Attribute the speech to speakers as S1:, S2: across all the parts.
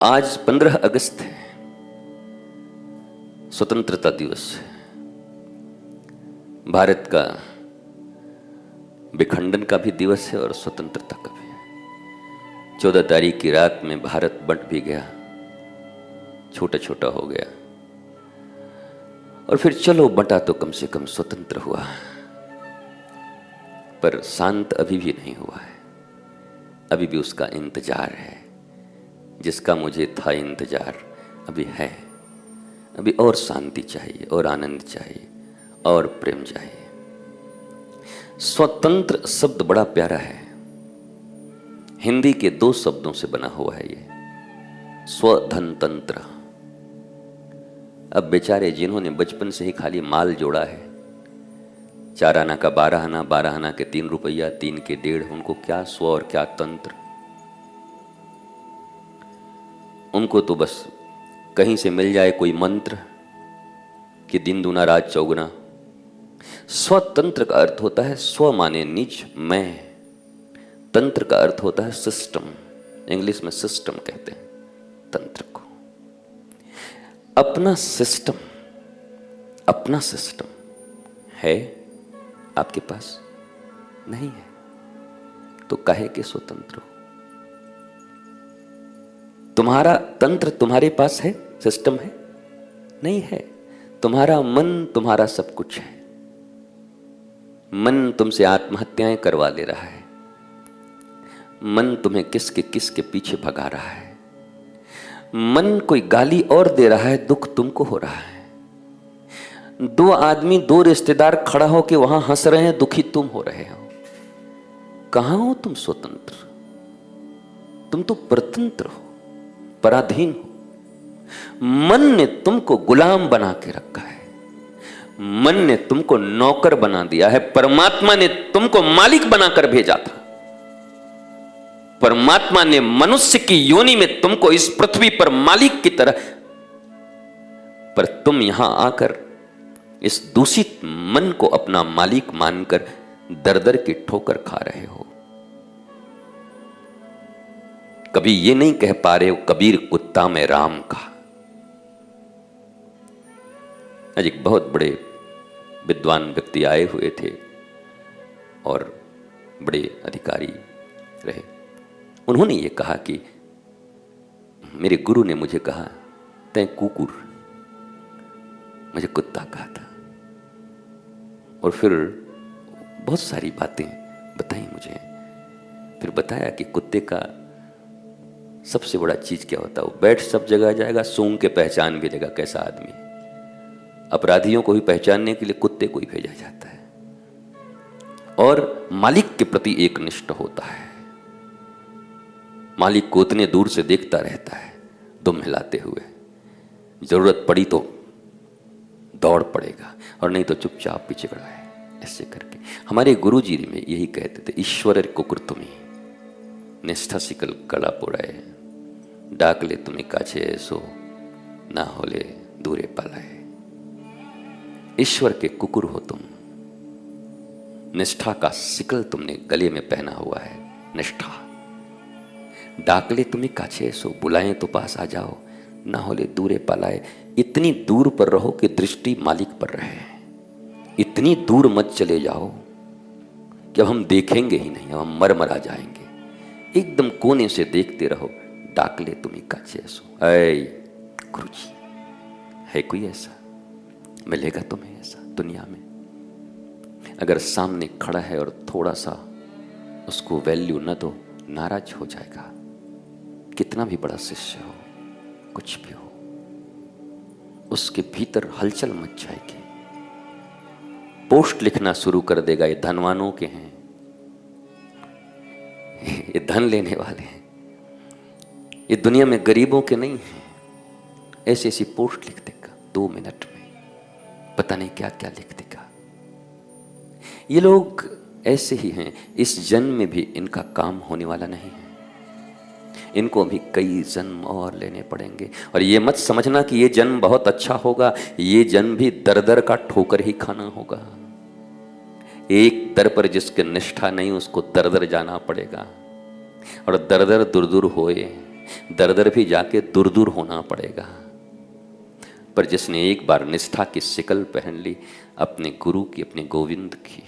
S1: आज 15 अगस्त है, स्वतंत्रता दिवस है। भारत का विखंडन का भी दिवस है और स्वतंत्रता का भी है। 14 तारीख की रात में भारत बंट भी गया, छोटा छोटा हो गया, और फिर चलो बंटा तो कम से कम स्वतंत्र हुआ, पर शांत अभी भी नहीं हुआ है। अभी भी उसका इंतजार है, जिसका मुझे था इंतजार अभी है। अभी और शांति चाहिए, और आनंद चाहिए, और प्रेम चाहिए। स्वतंत्र शब्द बड़ा प्यारा है। हिंदी के 2 शब्दों से बना हुआ है ये, स्वधन तंत्र। अब बेचारे जिन्होंने बचपन से ही खाली माल जोड़ा है, 4 आना का 12 आना, 12 आना के 3 रुपया, 3 के 1.5, उनको क्या स्व और क्या तंत्र। उनको तो बस कहीं से मिल जाए कोई मंत्र कि दिन दूना रात चौगुना। स्वतंत्र का अर्थ होता है स्व माने निज, मैं। तंत्र का अर्थ होता है सिस्टम, इंग्लिश में सिस्टम कहते हैं तंत्र को। अपना सिस्टम, अपना सिस्टम है आपके पास? नहीं है तो काहे के स्वतंत्र हो? तुम्हारा तंत्र तुम्हारे पास है, सिस्टम है? नहीं है। तुम्हारा मन तुम्हारा सब कुछ है। मन तुमसे आत्महत्याएं करवा ले रहा है। मन तुम्हें किसके पीछे भगा रहा है। मन कोई गाली और दे रहा है, दुख तुमको हो रहा है। 2 आदमी, 2 रिश्तेदार खड़ा हो के वहां हंस रहे हैं, दुखी तुम हो रहे हो। कहां हो तुम स्वतंत्र? तुम तो परतंत्र हो, पराधीन हो। मन ने तुमको गुलाम बना के रखा है। मन ने तुमको नौकर बना दिया है। परमात्मा ने तुमको मालिक बनाकर भेजा था। परमात्मा ने मनुष्य की योनि में तुमको इस पृथ्वी पर मालिक की तरह, पर तुम यहां आकर इस दूषित मन को अपना मालिक मानकर दर दर की ठोकर खा रहे हो। कभी ये नहीं कह पा रहे हो कबीर कुत्ता में राम का। आज एक बहुत बड़े विद्वान व्यक्ति आए हुए थे और बड़े अधिकारी रहे। उन्होंने ये कहा कि मेरे गुरु ने मुझे कहा, तै कुकुर, मुझे कुत्ता कहा था। और फिर बहुत सारी बातें बताई मुझे। फिर बताया कि कुत्ते का सबसे बड़ा चीज क्या होता है, वो बैठ सब जगह जाएगा, सूंघ के पहचान भी लेगा कैसा आदमी। अपराधियों को भी पहचानने के लिए कुत्ते को ही भेजा जाता है। और मालिक के प्रति एक निष्ठ होता है। मालिक को उतने दूर से देखता रहता है, दुम हिलाते हुए। जरूरत पड़ी तो दौड़ पड़ेगा, और नहीं तो चुपचाप पीछे खड़ा है। ऐसे करके हमारे गुरु जी में यही कहते थे, ईश्वर कुकुर तुम्ही निष्ठा सिकल कला पोड़ाए, डाकले तुम्हें काछे ऐसो ना होले दूरे पालाए। ईश्वर के कुकुर हो तुम। निष्ठा का सिकल तुमने गले में पहना हुआ है, निष्ठा। डाकले तुम्हें काछे ऐसो, बुलाएं तो पास आ जाओ, ना होले दूरे पालाए। इतनी दूर पर रहो कि दृष्टि मालिक पर रहे। इतनी दूर मत चले जाओ कि अब हम देखेंगे ही नहीं, अब हम मर जाएंगे। एकदम कोने से देखते रहो, डाकले तुम्हें काछे ऐसो। ऐ गुरु जी, है कोई ऐसा? मिलेगा तुम्हें ऐसा दुनिया में? अगर सामने खड़ा है और थोड़ा सा उसको वैल्यू न दो, नाराज हो जाएगा। कितना भी बड़ा शिष्य हो, कुछ भी हो, उसके भीतर हलचल मच जाएगी। पोस्ट लिखना शुरू कर देगा, ये धनवानों के हैं, ये धन लेने वाले हैं, ये दुनिया में गरीबों के नहीं हैं। ऐसी ऐसी पोस्ट लिख देगा 2 मिनट में, पता नहीं क्या क्या लिख देगा। ये लोग ऐसे ही हैं। इस जन्म में भी इनका काम होने वाला नहीं है। इनको भी कई जन्म और लेने पड़ेंगे। और ये मत समझना कि ये जन्म बहुत अच्छा होगा, ये जन्म भी दर दर का ठोकर ही खाना होगा। एक दर पर जिसकी निष्ठा नहीं, उसको दर दर जाना पड़ेगा। और दर दर दूर दूर होए दर दर भी जाके दूर दूर होना पड़ेगा। पर जिसने एक बार निष्ठा की शिकल पहन ली, अपने गुरु की, अपने गोविंद की,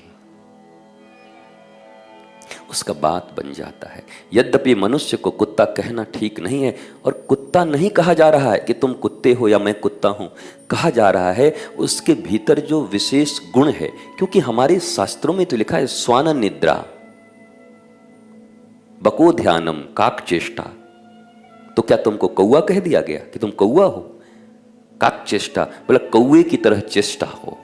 S1: उसका बात बन जाता है। यद्यपि मनुष्य को कुत्ता कहना ठीक नहीं है, और कुत्ता नहीं कहा जा रहा है कि तुम कुत्ते हो या मैं कुत्ता हूं, कहा जा रहा है उसके भीतर जो विशेष गुण है। क्योंकि हमारे शास्त्रों में तो लिखा है स्वान निद्रा बको ध्यानम काक चेष्टा। तो क्या तुमको कौवा कह दिया गया कि तुम कौवा हो? काक चेष्टा बोला कौवे की तरह चेष्टा हो।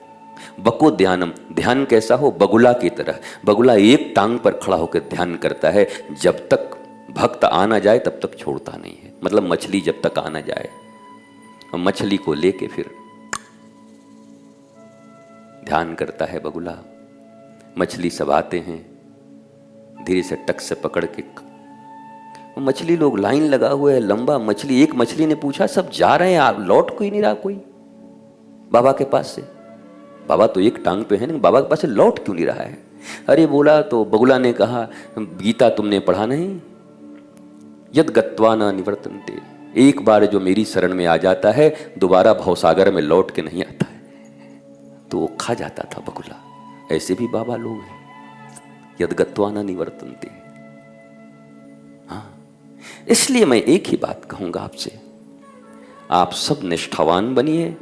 S1: बको ध्यानम, ध्यान कैसा हो? बगुला की तरह। बगुला एक टांग पर खड़ा होकर ध्यान करता है, जब तक भक्त आ ना जाए तब तक छोड़ता नहीं है। मतलब मछली जब तक आ ना जाए, और मछली को लेके फिर ध्यान करता है बगुला। मछली सब आते हैं, धीरे से टक से पकड़ के, मछली लोग लाइन लगा हुआ है लंबा। मछली, एक मछली ने पूछा सब जा रहे हैं, आप लौट कोई नहीं रहा कोई बाबा के पास से। बाबा तो एक टांग पे है ना, बाबा के पास से लौट क्यों नहीं रहा है? अरे बोला, तो बगुला ने कहा गीता तुमने पढ़ा नहीं, यद गत्वा न निवर्तन्ते, एक बार जो मेरी शरण में आ जाता है दोबारा भवसागर में लौट के नहीं आता है। तो वो खा जाता था बगुला। ऐसे भी बाबा लोग हैं, यद गत्वा न निवर्तन्ते। हाँ, इसलिए मैं एक ही बात कहूंगा आपसे, आप सब निष्ठावान बनिए,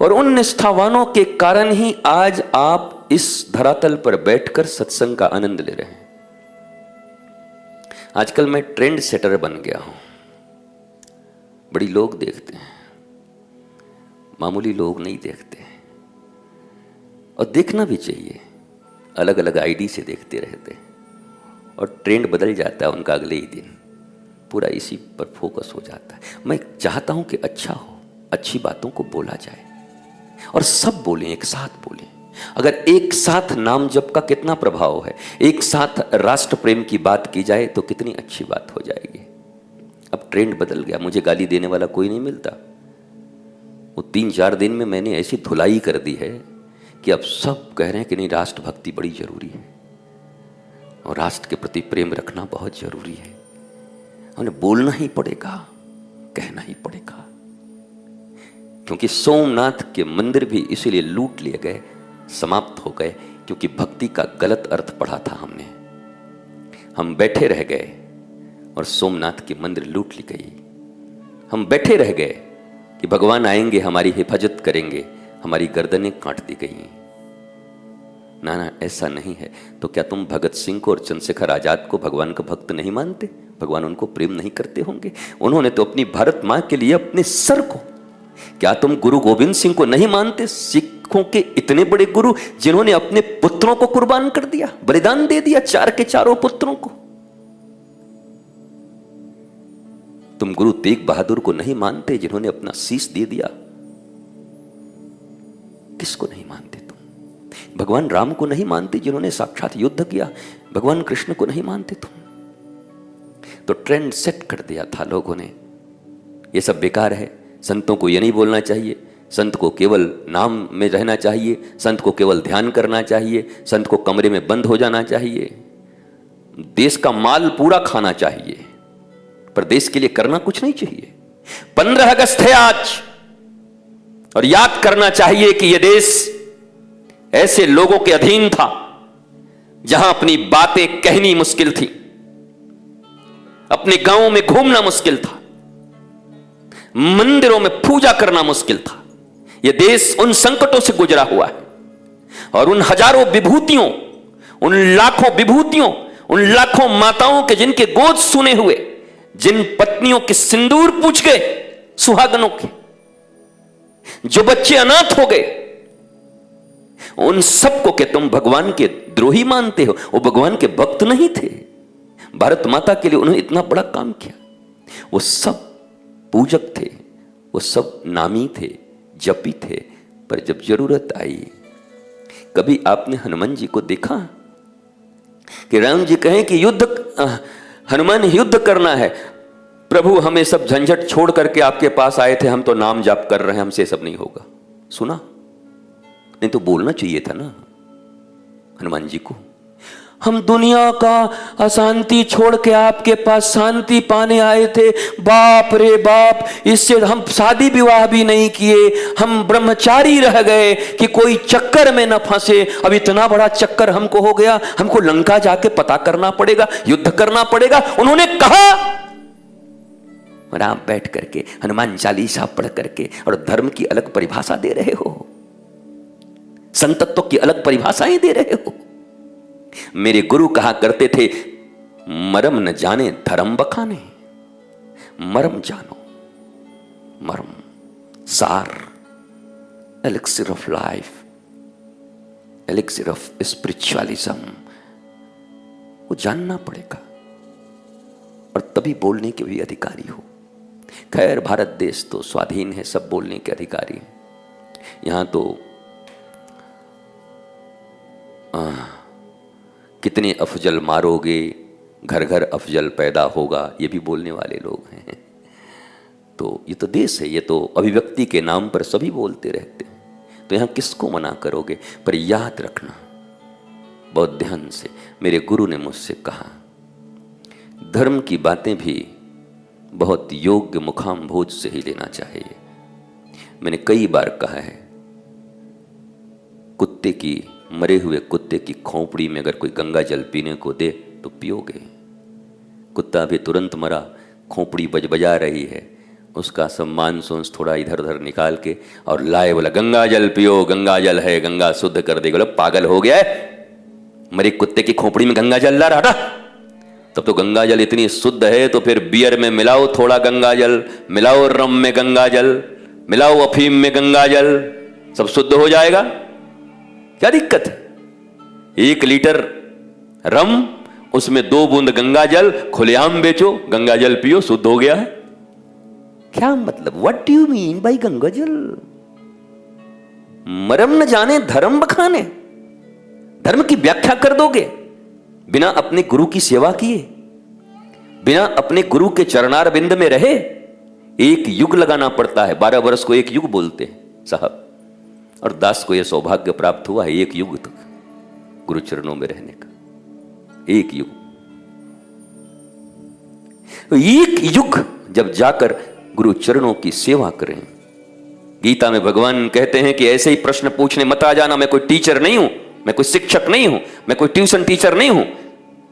S1: और उन निष्ठावानों के कारण ही आज आप इस धरातल पर बैठकर सत्संग का आनंद ले रहे हैं। आजकल मैं ट्रेंड सेटर बन गया हूं। बड़ी लोग देखते हैं, मामूली लोग नहीं देखते हैं, और देखना भी चाहिए। अलग अलग आईडी से देखते रहते हैं, और ट्रेंड बदल जाता है उनका अगले ही दिन, पूरा इसी पर फोकस हो जाता है। मैं चाहता हूं कि अच्छा हो, अच्छी बातों को बोला जाए, और सब बोलें, एक साथ बोलें। अगर एक साथ नाम जप का कितना प्रभाव है, एक साथ राष्ट्र प्रेम की बात की जाए तो कितनी अच्छी बात हो जाएगी। अब ट्रेंड बदल गया, मुझे गाली देने वाला कोई नहीं मिलता। वो 3-4 दिन में मैंने ऐसी धुलाई कर दी है कि अब सब कह रहे हैं कि नहीं, राष्ट्रभक्ति बड़ी जरूरी है, और राष्ट्र के प्रति प्रेम रखना बहुत जरूरी है। हमें बोलना ही पड़ेगा, कहना ही पड़ेगा। क्योंकि सोमनाथ के मंदिर भी इसीलिए लूट लिए गए, समाप्त हो गए, क्योंकि भक्ति का गलत अर्थ पढ़ा था हमने। हम बैठे रह गए और सोमनाथ की मंदिर लूट ली गई। हम बैठे रह गए कि भगवान आएंगे, हमारी हिफाजत करेंगे, हमारी गर्दनें काट दी गई। ना ना, ऐसा नहीं है। तो क्या तुम भगत सिंह को और चंद्रशेखर आजाद को भगवान का भक्त नहीं मानते? भगवान उनको प्रेम नहीं करते होंगे? उन्होंने तो अपनी भारत मां के लिए अपने सर को, क्या तुम गुरु गोविंद सिंह को नहीं मानते? सिखों के इतने बड़े गुरु जिन्होंने अपने पुत्रों को कुर्बान कर दिया, बलिदान दे दिया, 4 के 4 पुत्रों को। तुम गुरु तेग बहादुर को नहीं मानते जिन्होंने अपना शीश दे दिया? किसको नहीं मानते तुम? भगवान राम को नहीं मानते जिन्होंने साक्षात युद्ध किया? भगवान कृष्ण को नहीं मानते तुम? तो ट्रेंड सेट कर दिया था लोगों ने, ये सब बेकार है, संतों को ये नहीं बोलना चाहिए, संत को केवल नाम में रहना चाहिए, संत को केवल ध्यान करना चाहिए, संत को कमरे में बंद हो जाना चाहिए, देश का माल पूरा खाना चाहिए, पर देश के लिए करना कुछ नहीं चाहिए। 15 अगस्त है आज, और याद करना चाहिए कि यह देश ऐसे लोगों के अधीन था जहां अपनी बातें कहनी मुश्किल थी, अपने गांवों में घूमना मुश्किल था, मंदिरों में पूजा करना मुश्किल था। यह देश उन संकटों से गुजरा हुआ है, और उन हजारों विभूतियों, उन लाखों विभूतियों, उन लाखों माताओं के जिनके गोद सुने हुए, जिन पत्नियों के सिंदूर पूछ गए, सुहागनों के, जो बच्चे अनाथ हो गए, उन सबको के तुम भगवान के द्रोही मानते हो? वो भगवान के भक्त नहीं थे। भारत माता के लिए उन्होंने इतना बड़ा काम किया। वो सब पूजक थे, वो सब नामी थे, जपी थे, पर जब जरूरत आई, कभी आपने हनुमान जी को देखा कि राम जी कहें कि हनुमान युद्ध करना है, प्रभु हमें सब झंझट छोड़ करके आपके पास आए थे, हम तो नाम जाप कर रहे हैं, हमसे सब नहीं होगा? सुना? नहीं तो बोलना चाहिए था ना हनुमान जी को। हम दुनिया का अशांति छोड़ के आपके पास शांति पाने आए थे। बाप रे बाप, इससे हम शादी विवाह भी नहीं किए, हम ब्रह्मचारी रह गए कि कोई चक्कर में न फंसे। अब इतना बड़ा चक्कर हमको हो गया, हमको लंका जाके पता करना पड़ेगा, युद्ध करना पड़ेगा। उन्होंने कहा, और आप बैठ करके हनुमान चालीसा पढ़ करके और धर्म की अलग परिभाषा दे रहे हो, संतत्व की अलग परिभाषाएं दे रहे हो। मेरे गुरु कहा करते थे, मरम न जाने धर्म बखाने, मरम जानो मरम सार, elixir of life, elixir of spiritualism, वो जानना पड़ेगा और तभी बोलने के भी अधिकारी हो। खैर, भारत देश तो स्वाधीन है, सब बोलने के अधिकारी हैं। यहां तो कितने अफजल मारोगे, घर घर अफजल पैदा होगा, ये भी बोलने वाले लोग हैं। तो ये तो देश है, ये तो अभिव्यक्ति के नाम पर सभी बोलते रहते हैं, तो यहाँ किसको मना करोगे। पर याद रखना बहुत ध्यान से, मेरे गुरु ने मुझसे कहा, धर्म की बातें भी बहुत योग्य मुखाम भोज से ही लेना चाहिए। मैंने कई बार कहा है, कुत्ते की, मरे हुए कुत्ते की खोपड़ी में अगर कोई गंगा जल पीने को दे तो पियोगे। कुत्ता अभी तुरंत मरा, खोपड़ी बजा रही है, उसका सब मांस थोड़ा इधर उधर निकाल के और लाए, बोला गंगा जल पियो, गंगा जल है, गंगा शुद्ध कर देगा। बोला पागल हो गया है, मरे कुत्ते की खोपड़ी में गंगा जल ला रहा था। तब तो गंगा जल इतनी शुद्ध है तो फिर बियर में मिलाओ थोड़ा गंगा जल, मिलाओ रम में गंगा जल, मिलाओ अफीम में गंगा जल, सब शुद्ध हो जाएगा। क्या दिक्कत है? 1 लीटर रम, उसमें 2 बूंद गंगा जल, खुलेआम बेचो, गंगा जल पियो, शुद्ध हो गया है। क्या मतलब, what do you mean by Ganga जल? मरम न जाने धर्म बखाने, धर्म की व्याख्या कर दोगे बिना अपने गुरु की सेवा किए, बिना अपने गुरु के चरणार बिंद में रहे। 1 युग लगाना पड़ता है, 12 वर्ष को 1 युग बोलते हैं साहब। और दास को यह सौभाग्य प्राप्त हुआ है 1 युग तक गुरु चरणों में रहने का, 1 युग। तो 1 युग जब जाकर गुरु चरणों की सेवा करें। गीता में भगवान कहते हैं कि ऐसे ही प्रश्न पूछने मत आ जाना, मैं कोई टीचर नहीं हूं, मैं कोई शिक्षक नहीं हूं, मैं कोई ट्यूशन टीचर नहीं हूं,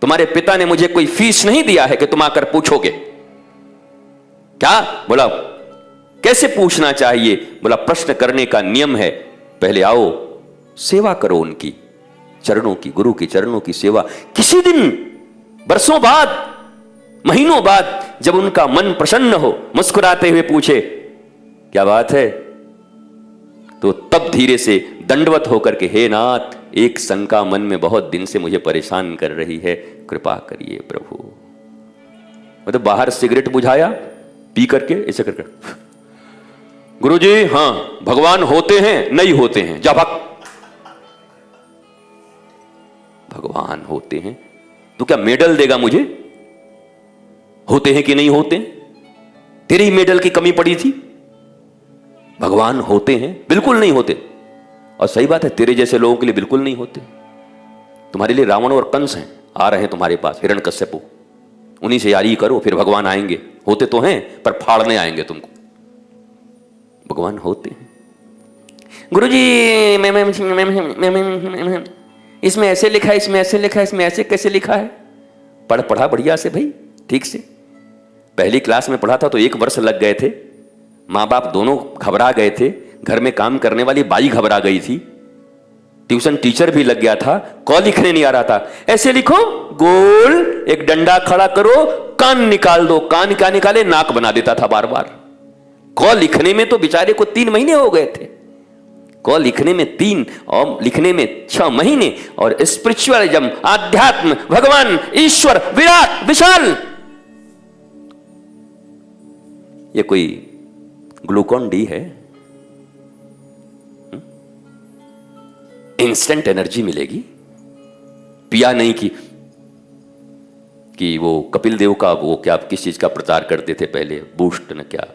S1: तुम्हारे पिता ने मुझे कोई फीस नहीं दिया है कि तुम आकर पूछोगे। क्या बोला, कैसे पूछना चाहिए? बोला प्रश्न करने का नियम है, पहले आओ सेवा करो उनकी चरणों की, गुरु की चरणों की सेवा। किसी दिन बरसों बाद, महीनों बाद, जब उनका मन प्रसन्न हो, मुस्कुराते हुए पूछे क्या बात है, तो तब धीरे से दंडवत होकर के, हे नाथ, एक शंका मन में बहुत दिन से मुझे परेशान कर रही है, कृपा करिए प्रभु। मतलब बाहर सिगरेट बुझाया, पी करके ऐसे करके, गुरुजी हाँ भगवान होते हैं नहीं होते हैं, जा भाग। भगवान होते हैं तो क्या मेडल देगा मुझे? होते हैं कि नहीं होते? तेरी मेडल की कमी पड़ी थी। भगवान होते हैं, बिल्कुल नहीं होते। और सही बात है, तेरे जैसे लोगों के लिए बिल्कुल नहीं होते। तुम्हारे लिए रावण और कंस हैं, आ रहे हैं तुम्हारे पास, हिरण्यकश्यप, उन्हीं से यारी करो, फिर भगवान आएंगे। होते तो हैं पर फाड़ने आएंगे तुमको। भगवान होते हैं। गुरुजी इसमें ऐसे लिखा है, इसमें ऐसे लिखा है, इसमें ऐसे कैसे लिखा है? पढ़ा बढ़िया से भाई, ठीक से। पहली क्लास में पढ़ा था तो 1 वर्ष लग गए थे, माँ बाप दोनों घबरा गए थे, घर में काम करने वाली बाई घबरा गई थी, ट्यूशन टीचर भी लग गया था, क लिखने नहीं आ रहा था। ऐसे लिखो, गोल, एक डंडा खड़ा करो, कान निकाल दो, कान क्या निकाले, नाक बना देता था बार बार। क लिखने में तो बेचारे को 3 महीने हो गए थे, क लिखने में 3 और लिखने में 6 महीने। और स्पिरिचुअलिज्म, आध्यात्म, भगवान, ईश्वर, विराट, विशाल, ये कोई ग्लूकॉन डी है? इंस्टेंट एनर्जी मिलेगी? पिया नहीं कि वो कपिल देव का वो क्या किस चीज का प्रचार करते थे पहले, बूस्ट न क्या,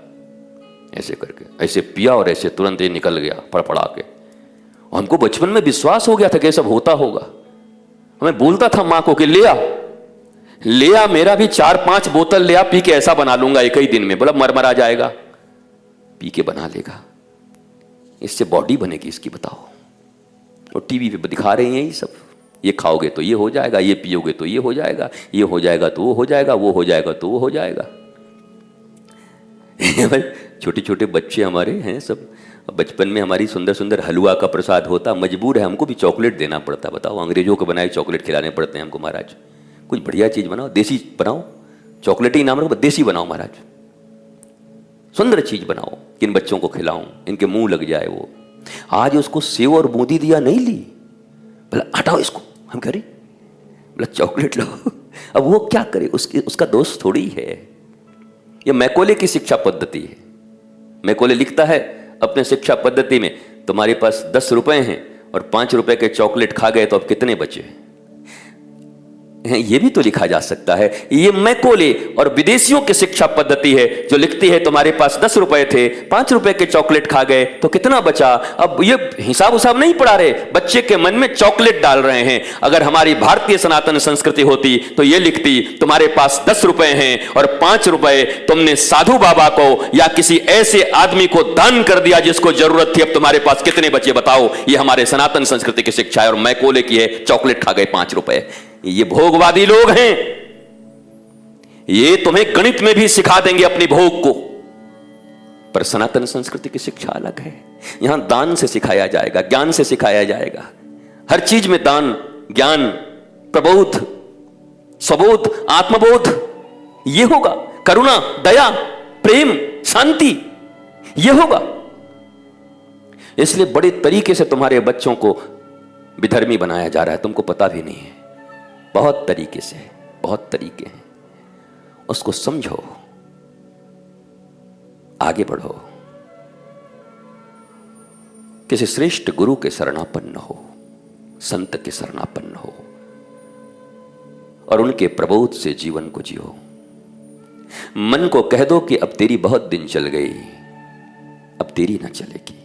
S1: ऐसे करके ऐसे पिया और ऐसे तुरंत ये निकल गया फड़फड़ा के। हमको बचपन में विश्वास हो गया था कि सब होता होगा। मैं बोलता था मां को कि ले आ, मेरा भी 4-5 बोतल ले आ, पी के ऐसा बना लूंगा एक ही दिन में। बोला मरमरा जाएगा, पी के बना लेगा, इससे बॉडी बनेगी इसकी, बताओ। और टीवी पे दिखा रहे हैं ये सब, ये खाओगे तो ये हो जाएगा, ये पियोगे तो ये हो जाएगा, ये हो जाएगा तो वो हो जाएगा, वो हो जाएगा तो वो हो जाएगा। भाई छोटे छोटे बच्चे हमारे हैं सब, बचपन में हमारी सुंदर सुंदर हलवा का प्रसाद होता, मजबूर है हमको भी चॉकलेट देना पड़ता। बताओ, अंग्रेजों को बनाए चॉकलेट खिलाने पड़ते हैं हमको। महाराज कुछ बढ़िया चीज बनाओ, देसी बनाओ, चॉकलेट ही नाम रखो, देसी बनाओ महाराज, सुंदर चीज बनाओ, किन बच्चों को खिलाऊं, इनके मुंह लग जाए वो। आज उसको सेव और बूंदी दिया, नहीं ली, बोला हटाओ इसको, हम कह रहे, बोला चॉकलेट लो। अब वो क्या करे, उसका दोष थोड़ी है। ये मैकोले की शिक्षा पद्धति है। मैकोले लिखता है अपने शिक्षा पद्धति में, तुम्हारे पास 10 रुपए हैं और 5 रुपए के चॉकलेट खा गए तो अब कितने बचे। ये भी तो लिखा जा सकता है। ये मैकोले और विदेशियों की शिक्षा पद्धति है जो लिखती है तुम्हारे पास 10 रुपए थे, 5 रुपए के चॉकलेट खा गए तो कितना बचा। अब ये हिसाब उसाब नहीं पढ़ा रहे, बच्चे के मन में चॉकलेट डाल रहे हैं। अगर हमारी भारतीय सनातन संस्कृति होती तो ये लिखती तुम्हारे पास 10 रुपए हैं और 5 रुपए तुमने साधु बाबा को या किसी ऐसे आदमी को दान कर दिया जिसको जरूरत थी, अब तुम्हारे पास कितने बचे बताओ। ये हमारे सनातन संस्कृति की शिक्षा है। और मैकोले की है चॉकलेट खा गए 5 रुपए। ये भोगवादी लोग हैं, ये तुम्हें गणित में भी सिखा देंगे अपनी भोग को, पर सनातन संस्कृति की शिक्षा अलग है। यहां दान से सिखाया जाएगा, ज्ञान से सिखाया जाएगा। हर चीज में दान, ज्ञान, प्रबोध, स्वबोध, आत्मबोध, ये होगा। करुणा, दया, प्रेम, शांति, ये होगा। इसलिए बड़े तरीके से तुम्हारे बच्चों को विधर्मी बनाया जा रहा है, तुमको पता भी नहीं है। बहुत तरीके से, बहुत तरीके हैं। उसको समझो, आगे बढ़ो, किसी श्रेष्ठ गुरु के शरणापन्न हो, संत के शरणापन्न हो और उनके प्रबोध से जीवन को जियो। मन को कह दो कि अब तेरी बहुत दिन चल गई, अब तेरी ना चलेगी।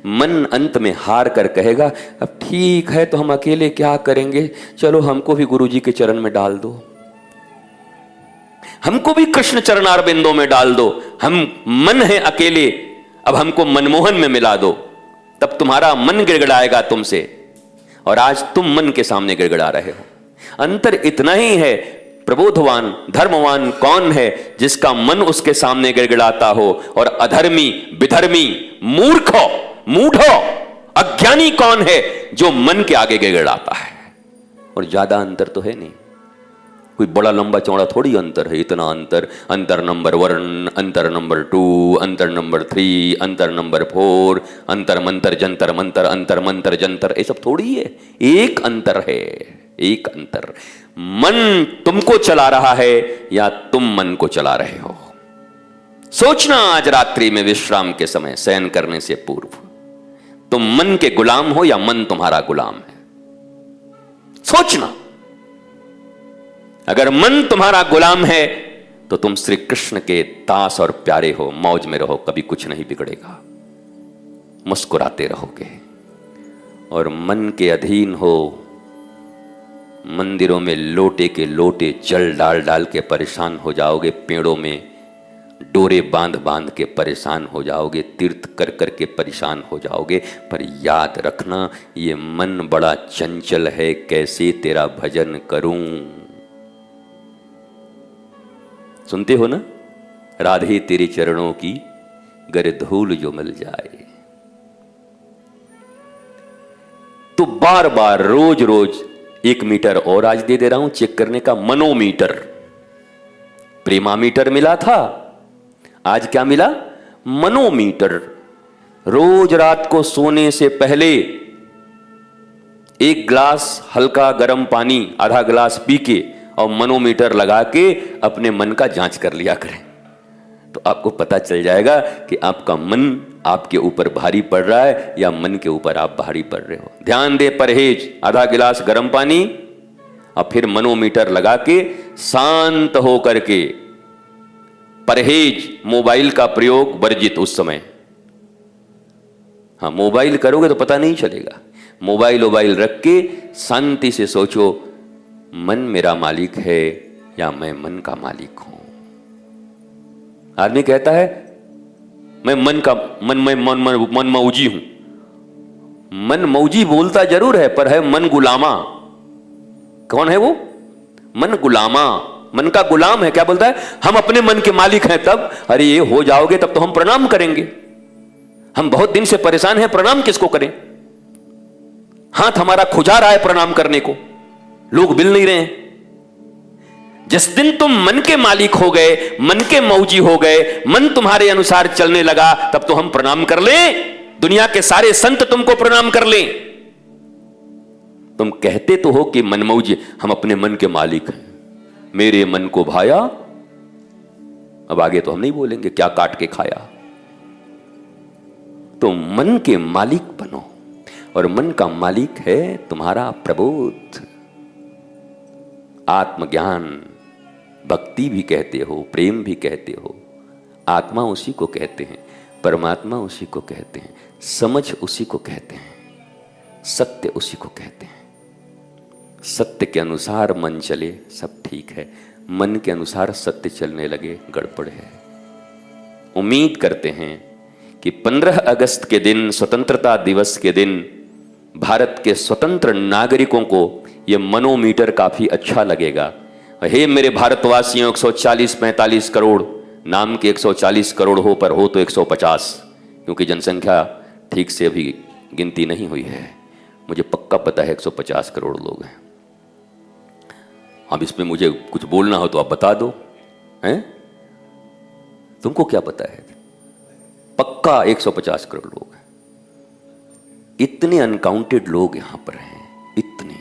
S1: मन अंत में हार कर कहेगा अब ठीक है तो हम अकेले क्या करेंगे, चलो हमको भी गुरुजी के चरण में डाल दो, हमको भी कृष्ण चरणारविंदों में डाल दो। हम मन है अकेले, अब हमको मनमोहन में मिला दो, तब तुम्हारा मन गिड़गिड़ाएगा तुमसे। और आज तुम मन के सामने गिड़गिड़ा रहे हो। अंतर इतना ही है, प्रबोधवान धर्मवान कौन है जिसका मन उसके सामने गिड़गिड़ाता हो, और अधर्मी विधर्मी मूर्खो मूढ़ो अज्ञानी कौन है जो मन के आगे गिड़गिड़ाता है। और ज्यादा अंतर तो है नहीं, कोई बड़ा लंबा चौड़ा थोड़ी अंतर है। इतना अंतर, अंतर नंबर 1, अंतर नंबर 2, अंतर नंबर 3, अंतर नंबर 4, अंतर मंतर जंतर मंतर, अंतर मंतर जंतर, ये सब थोड़ी है। एक अंतर है, एक अंतर। मन तुमको चला रहा है या तुम मन को चला रहे हो। सोचना आज रात्रि में विश्राम के समय, शयन करने से पूर्व, तुम मन के गुलाम हो या मन तुम्हारा गुलाम है। सोचना। अगर मन तुम्हारा गुलाम है तो तुम श्री कृष्ण के दास और प्यारे हो, मौज में रहो, कभी कुछ नहीं बिगड़ेगा, मुस्कुराते रहोगे। और मन के अधीन हो, मंदिरों में लोटे के लोटे जल डाल डाल के परेशान हो जाओगे, पेड़ों में डोरे बांध बांध के परेशान हो जाओगे, तीर्थ कर कर के परेशान हो जाओगे। पर याद रखना, ये मन बड़ा चंचल है, कैसे तेरा भजन करूं। सुनते हो ना, राधे तेरे चरणों की गर धूल जो मिल जाए। तो बार बार रोज रोज 1 मीटर और आज दे दे रहा हूं चेक करने का, मनोमीटर। प्रेमामीटर मिला था, आज क्या मिला, मनोमीटर। रोज रात को सोने से पहले 1 गिलास हल्का गर्म पानी, आधा गिलास पी के और मनोमीटर लगा के अपने मन का जांच कर लिया करें, तो आपको पता चल जाएगा कि आपका मन आपके ऊपर भारी पड़ रहा है या मन के ऊपर आप भारी पड़ रहे हो। ध्यान दे, परहेज, आधा गिलास गर्म पानी और फिर मनोमीटर लगा के शांत हो करके, परहेज, मोबाइल का प्रयोग वर्जित उस समय। हाँ, मोबाइल करोगे तो पता नहीं चलेगा। मोबाइल वोबाइल रख के शांति से सोचो, मन मेरा मालिक है या मैं मन का मालिक हूं। आदमी कहता है मैं मन मौजी हूं। मन मौजी बोलता जरूर है, पर है मन गुलामा। कौन है वो? मन गुलामा, मन का गुलाम है। क्या बोलता है? हम अपने मन के मालिक हैं। तब अरे ये हो जाओगे तब तो हम प्रणाम करेंगे। हम बहुत दिन से परेशान हैं, प्रणाम किसको करें? हाथ हमारा खुजा रहा है प्रणाम करने को, लोग मिल नहीं रहे हैं। जिस दिन तुम मन के मालिक हो गए, मन के मौजी हो गए, मन तुम्हारे अनुसार चलने लगा, तब तो हम प्रणाम कर लें। दुनिया के सारे संत तुमको प्रणाम कर लें। तुम कहते तो हो कि मन मौजी, हम अपने मन के मालिक हैं, मेरे मन को भाया। अब आगे तो हम नहीं बोलेंगे क्या काट के खाया। तो मन के मालिक बनो, और मन का मालिक है तुम्हारा प्रबोध, आत्मज्ञान। भक्ति भी कहते हो, प्रेम भी कहते हो। आत्मा उसी को कहते हैं, परमात्मा उसी को कहते हैं, समझ उसी को कहते हैं, सत्य उसी को कहते हैं। सत्य के अनुसार मन चले सब ठीक है, मन के अनुसार सत्य चलने लगे गड़बड़ है। उम्मीद करते हैं कि 15 अगस्त के दिन, स्वतंत्रता दिवस के दिन, भारत के स्वतंत्र नागरिकों को यह मनोमीटर काफी अच्छा लगेगा। हे मेरे भारतवासियों, 140-45 करोड़, नाम के 140 करोड़ हो पर हो तो 150, क्योंकि जनसंख्या ठीक से अभी गिनती नहीं हुई है। मुझे पक्का पता है 150 करोड़ लोग हैं। अब इसमें मुझे कुछ बोलना हो तो आप बता दो, हैं? तुमको क्या पता है? पक्का 150 करोड़ लोग हैं। इतने अनकाउंटेड लोग यहां पर हैं, इतने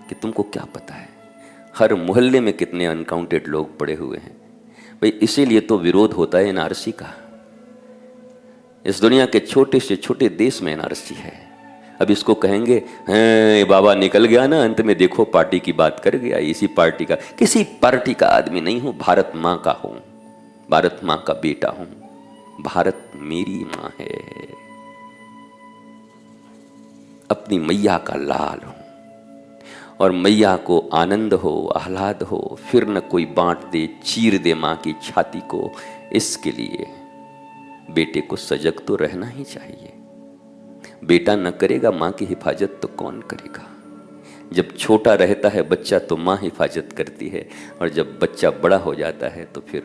S1: कि तुमको क्या पता है। हर मोहल्ले में कितने अनकाउंटेड लोग पड़े हुए हैं भाई। इसीलिए तो विरोध होता है एनआरसी का। इस दुनिया के छोटे से छोटे देश में एनआरसी है। अब इसको कहेंगे हैं बाबा निकल गया ना, अंत में देखो पार्टी की बात कर गया, इसी पार्टी का। किसी पार्टी का आदमी नहीं हूं, भारत मां का हूं, भारत मां का बेटा हूं, भारत मेरी मां है, अपनी मैया का लाल हूं। और मैया को आनंद हो, आह्लाद हो, फिर न कोई बांट दे, चीर दे मां की छाती को। इसके लिए बेटे को सजग तो रहना ही चाहिए। बेटा न करेगा मां की हिफाजत तो कौन करेगा? जब छोटा रहता है बच्चा तो मां हिफाजत करती है, और जब बच्चा बड़ा हो जाता है तो फिर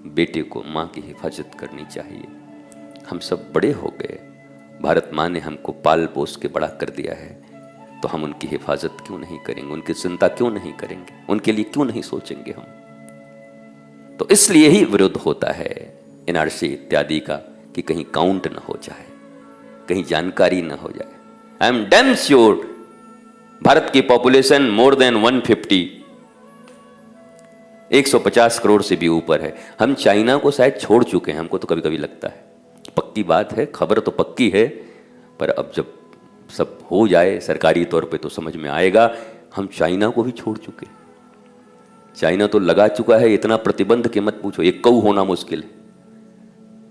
S1: बेटे को मां की हिफाजत करनी चाहिए। हम सब बड़े हो गए, भारत मां ने हमको पाल पोस के बड़ा कर दिया है, तो हम उनकी हिफाजत क्यों नहीं करेंगे? उनकी चिंता क्यों नहीं करेंगे? उनके लिए क्यों नहीं सोचेंगे हम? तो इसलिए ही विरोध होता है एनआरसी इत्यादि का, कि कहीं काउंट न हो जाए, कहीं जानकारी न हो जाए। I am damn sure Bharat की पॉपुलेशन मोर देन 150 करोड़ से भी ऊपर है। हम चाइना को शायद छोड़ चुके हैं, हमको तो कभी कभी लगता है। पक्की बात है, खबर तो पक्की है, पर अब जब सब हो जाए सरकारी तौर पे तो समझ में आएगा हम चाइना को भी छोड़ चुके। चाइना तो लगा चुका है इतना प्रतिबंध कि मत पूछो, एक कऊ होना मुश्किल है।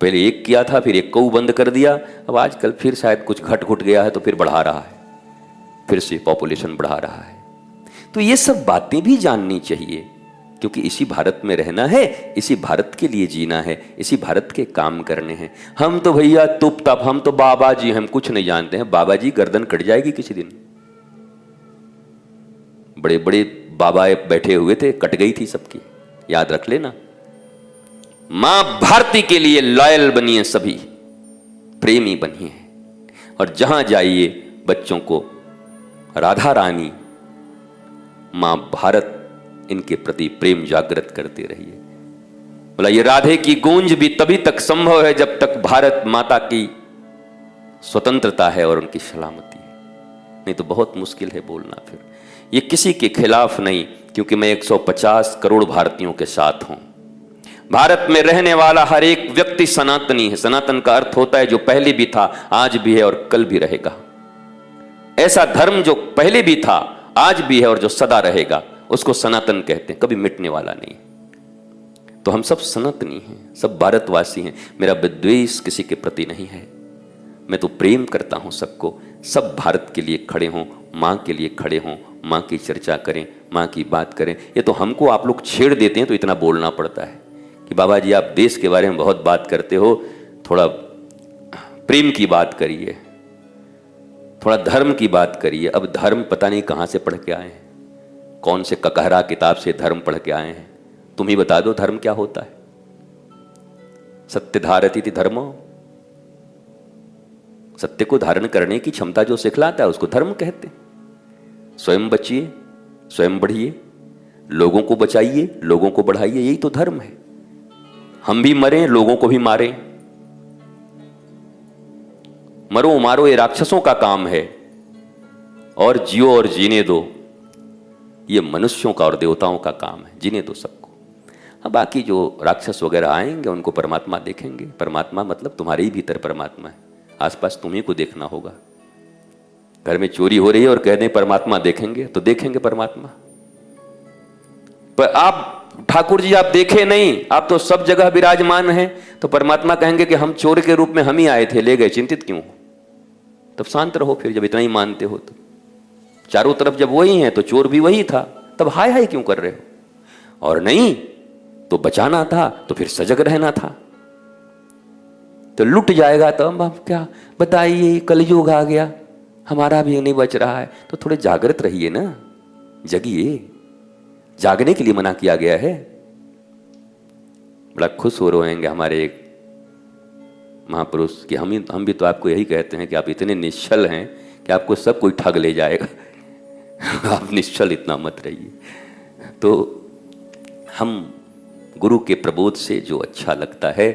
S1: पहले एक किया था, फिर एक कऊ बंद कर दिया, अब आजकल फिर शायद कुछ घट गया है तो फिर बढ़ा रहा है, फिर से पॉपुलेशन बढ़ा रहा है। तो ये सब बातें भी जाननी चाहिए, क्योंकि इसी भारत में रहना है, इसी भारत के लिए जीना है, इसी भारत के काम करने हैं। हम तो भैया तुप तप, हम तो बाबा जी, हम कुछ नहीं जानते हैं। बाबा जी गर्दन कट जाएगी किसी दिन। बड़े बड़े बाबा बैठे हुए थे, कट गई थी सबकी, याद रख लेना। मां भारती के लिए लॉयल बनिए, सभी प्रेमी बनिए, और जहां जाइए बच्चों को राधा रानी, मां भारत, इनके प्रति प्रेम जागृत करते रहिए। बोला ये राधे की गूंज भी तभी तक संभव है जब तक भारत माता की स्वतंत्रता है और उनकी सलामती है, नहीं तो बहुत मुश्किल है बोलना। फिर ये किसी के खिलाफ नहीं, क्योंकि मैं 150 करोड़ भारतीयों के साथ हूं। भारत में रहने वाला हर एक व्यक्ति सनातनी है। सनातन का अर्थ होता है जो पहले भी था, आज भी है और कल भी रहेगा। ऐसा धर्म जो पहले भी था, आज भी है और जो सदा रहेगा, उसको सनातन कहते हैं, कभी मिटने वाला नहीं। तो हम सब सनातनी हैं, सब भारतवासी हैं। मेरा विद्वेष किसी के प्रति नहीं है, मैं तो प्रेम करता हूँ सबको, सब भारत के लिए खड़े हों, माँ के लिए खड़े हों, माँ की चर्चा करें, माँ की बात करें। ये तो हमको आप लोग छेड़ देते हैं तो इतना बोलना पड़ता है कि बाबा जी आप देश के बारे में बहुत बात करते हो, थोड़ा प्रेम की बात करिए, थोड़ा धर्म की बात करिए। अब धर्म पता नहीं कहाँ से पढ़ के आए हैं, कौन से ककहरा किताब से धर्म पढ़ के आए हैं। तुम ही बता दो धर्म क्या होता है। सत्य धारति धर्मो, सत्य को धारण करने की क्षमता जो सिखलाता है उसको धर्म कहते हैं। स्वयं बचिए, स्वयं बढ़िए, लोगों को बचाइए, लोगों को बढ़ाइए, यही तो धर्म है। हम भी मरें, लोगों को भी मारें, मरो मारो ये राक्षसों का काम है, और जियो और जीने दो ये मनुष्यों का और देवताओं का काम है, जीने दो सबको। हाँ, बाकी जो राक्षस वगैरह आएंगे उनको परमात्मा देखेंगे। परमात्मा मतलब तुम्हारे ही भीतर परमात्मा है, आसपास तुम्ही को देखना होगा। घर में चोरी हो रही है और कह दें परमात्मा देखेंगे, तो देखेंगे परमात्मा। पर आप ठाकुर जी आप देखे नहीं, आप तो सब जगह विराजमान हैं, तो परमात्मा कहेंगे कि हम चोर के रूप में हम ही आए थे, ले गए, चिंतित क्यों हो? तब शांत रहो। फिर जब इतना ही मानते हो तो चारों तरफ जब वही है तो चोर भी वही था, तब हाय हाय क्यों कर रहे हो? और नहीं तो बचाना था तो फिर सजग रहना था। तो लुट जाएगा तो अब क्या बताइए, कलयुग आ गया, हमारा भी नहीं बच रहा है। तो थोड़े जागृत रहिए ना, जगिए, जागने के लिए मना किया गया है। बड़ा खुश हो रहेंगे हमारे एक महापुरुष कि हम भी तो आपको यही कहते हैं कि आप इतने निश्चल हैं कि आपको सब कोई ठग ले जाएगा। आप निश्चल इतना मत रहिए। तो हम गुरु के प्रबोध से जो अच्छा लगता है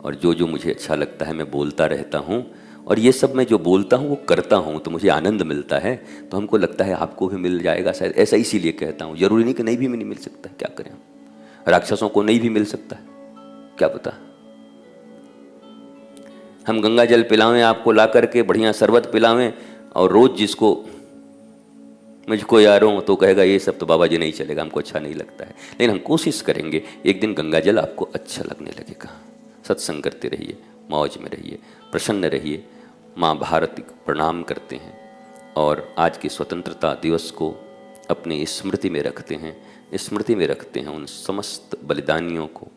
S1: और जो मुझे अच्छा लगता है मैं बोलता रहता हूँ, और ये सब मैं जो बोलता हूँ वो करता हूँ तो मुझे आनंद मिलता है। तो हमको लगता है आपको भी मिल जाएगा शायद, ऐसा इसीलिए कहता हूँ। जरूरी नहीं कि नहीं भी मिल सकता है, क्या करें हम, राक्षसों को नहीं भी मिल सकता है, क्या पता। हम गंगा जल पिलावें आपको ला करके, बढ़िया शरबत पिलावें, और रोज जिसको मुझको यारों तो कहेगा ये सब तो बाबा जी नहीं चलेगा, हमको अच्छा नहीं लगता है। लेकिन हम कोशिश करेंगे एक दिन गंगा जल आपको अच्छा लगने लगेगा। सत्संग करते रहिए, मौज में रहिए, प्रसन्न रहिए। माँ भारती को प्रणाम करते हैं और आज की स्वतंत्रता दिवस को अपनी स्मृति में रखते हैं, स्मृति में रखते हैं उन समस्त बलिदानियों को,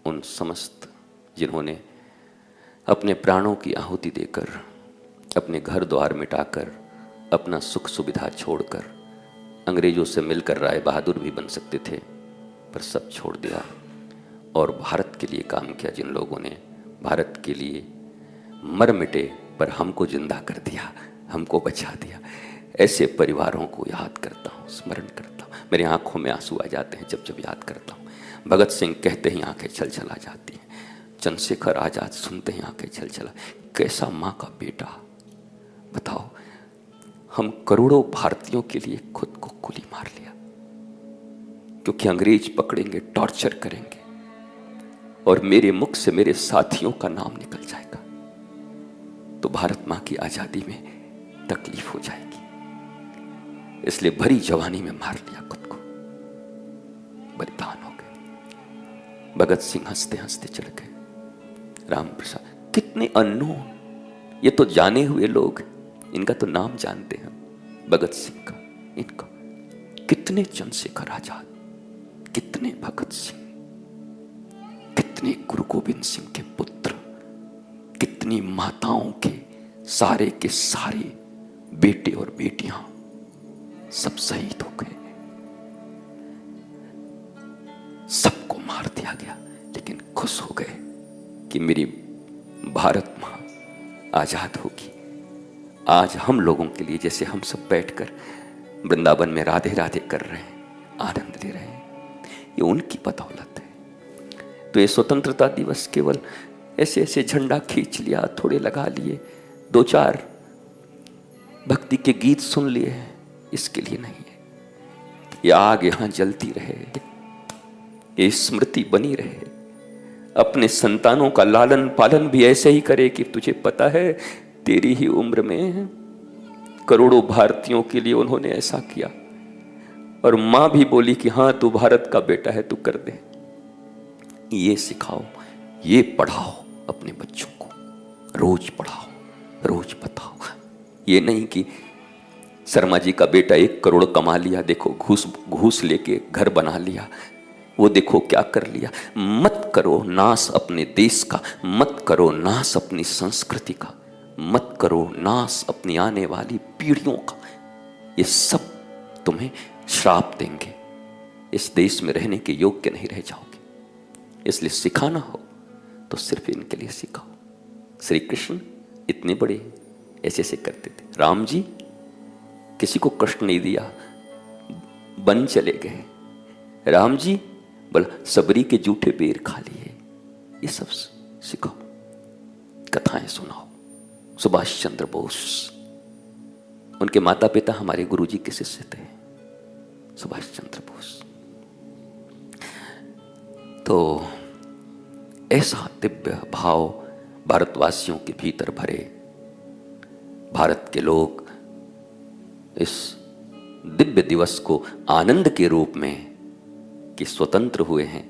S1: उन समस्त जिन्होंने अपने प्राणों की आहुति देकर, अपने घर द्वार मिटाकर, अपना सुख सुविधा छोड़कर, अंग्रेजों से मिलकर राय बहादुर भी बन सकते थे पर सब छोड़ दिया और भारत के लिए काम किया। जिन लोगों ने भारत के लिए मर मिटे पर हमको जिंदा कर दिया, हमको बचा दिया, ऐसे परिवारों को याद करता हूँ, स्मरण करता हूँ। मेरी आंखों में आंसू आ जाते हैं जब याद करता हूँ। भगत सिंह कहते ही आंखें छलछला जाती हैं, चंद्रशेखर आजाद सुनते ही आंखें छलछला। कैसा माँ का बेटा, बताओ। हम करोड़ों भारतीयों के लिए खुद को गोली मार लिया क्योंकि अंग्रेज पकड़ेंगे, टॉर्चर करेंगे और मेरे मुख से मेरे साथियों का नाम निकल जाएगा तो भारत माँ की आजादी में तकलीफ हो जाएगी। इसलिए भरी जवानी में मार लिया खुद को, बलिदान हो गए। भगत सिंह हंसते हंसते चढ़ गए। राम प्रसाद, कितने अननोन, ये तो जाने हुए लोग, इनका तो नाम जानते हैं, भगत सिंह का, इनका। कितने चंद्रशेखर आजाद, कितने भगत सिंह, कितने गुरु गोविंद सिंह के पुत्र, कितनी माताओं के सारे बेटे और बेटियां सब शहीद हो गए, सबको मार दिया गया। लेकिन खुश हो गए कि मेरी भारत मां आजाद होगी। आज हम लोगों के लिए, जैसे हम सब बैठकर वृंदावन में राधे राधे कर रहे हैं, आनंद ले रहे हैं, ये उनकी बदौलत है। तो ये स्वतंत्रता दिवस केवल ऐसे ऐसे झंडा खींच लिया, थोड़े लगा लिए, 2-4 भक्ति के गीत सुन लिए, इसके लिए नहीं है। ये आग यहां जलती रहे, ये स्मृति बनी रहे, अपने संतानों का लालन पालन भी ऐसे ही करे कि तुझे पता है तेरी ही उम्र में करोड़ों भारतीयों के लिए उन्होंने ऐसा किया, और मां भी बोली कि हाँ तू भारत का बेटा है, तू कर दे। ये सिखाओ, ये पढ़ाओ अपने बच्चों को, रोज पढ़ाओ, रोज बताओ। ये नहीं कि शर्मा जी का बेटा 1 करोड़ कमा लिया, देखो घूस घूस लेके घर बना लिया, वो देखो क्या कर लिया। मत करो नाश अपने देश का, मत करो नाश अपनी संस्कृति का, मत करो नाश अपनी आने वाली पीढ़ियों का। ये सब तुम्हें श्राप देंगे, इस देश में रहने के योग्य नहीं रह जाओगे। इसलिए सिखाना हो तो सिर्फ इनके लिए सिखाओ। श्री कृष्ण इतने बड़े ऐसे ऐसे करते थे, राम जी किसी को कष्ट नहीं दिया, वन चले गए, राम जी बोला सबरी के जूठे बेर खा लिए। ये सब सिखाओ, कथाएं सुनाओ। सुभाष चंद्र बोस, उनके माता पिता हमारे गुरुजी के शिष्य थे, सुभाष चंद्र बोस। तो ऐसा दिव्य भाव भारतवासियों के भीतर भरे। भारत के लोग इस दिव्य दिवस को आनंद के रूप में कि स्वतंत्र हुए हैं,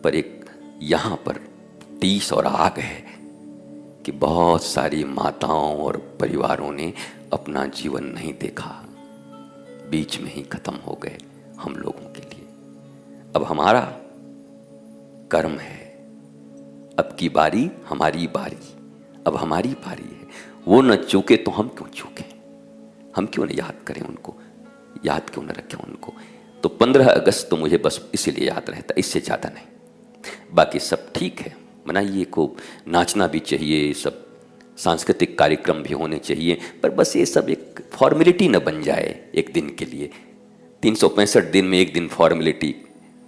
S1: पर एक यहाँ पर टीस और आग है कि बहुत सारी माताओं और परिवारों ने अपना जीवन नहीं देखा, बीच में ही खत्म हो गए हम लोगों के लिए। अब हमारा कर्म है, अब की बारी हमारी बारी, अब हमारी बारी है। वो न चूके तो हम क्यों चूके, हम क्यों न याद करें उनको, याद क्यों न रखें उनको। तो 15 अगस्त तो मुझे बस इसीलिए याद रहता, इससे ज़्यादा नहीं। बाकी सब ठीक है, मनाइए, को नाचना भी चाहिए, सब सांस्कृतिक कार्यक्रम भी होने चाहिए, पर बस ये सब एक फॉर्मेलिटी न बन जाए एक दिन के लिए। 365 दिन में एक दिन फॉर्मेलिटी,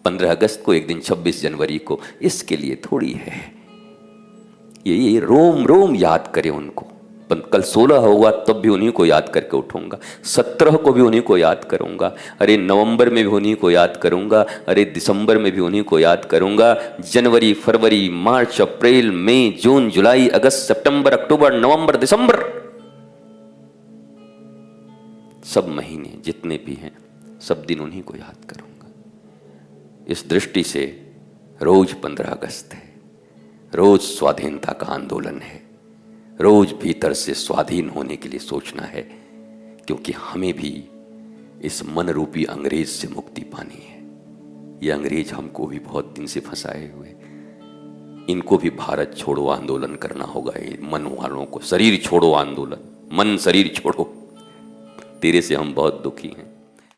S1: 15 अगस्त को एक दिन, 26 जनवरी को, इसके लिए थोड़ी है। ये रोम रोम याद करें उनको। कल 16 होगा तब भी उन्हीं को याद करके उठूंगा, 17 को भी उन्हीं को याद करूंगा, अरे नवंबर में भी उन्हीं को याद करूंगा, अरे दिसंबर में भी उन्हीं को याद करूंगा, जनवरी, फरवरी, मार्च, अप्रैल, मई, जून, जुलाई, अगस्त, सितंबर, अक्टूबर, नवंबर, दिसंबर, सब महीने जितने भी हैं सब दिन उन्हीं को याद करूंगा। इस दृष्टि से रोज 15 अगस्त है, रोज स्वाधीनता का आंदोलन है, रोज भीतर से स्वाधीन होने के लिए सोचना है, क्योंकि हमें भी इस मन रूपी अंग्रेज से मुक्ति पानी है। ये अंग्रेज हमको भी बहुत दिन से फंसाए हुए, इनको भी भारत छोड़ो आंदोलन करना होगा। ये मन वालों को शरीर छोड़ो आंदोलन, मन शरीर छोड़ो, तेरे से हम बहुत दुखी हैं।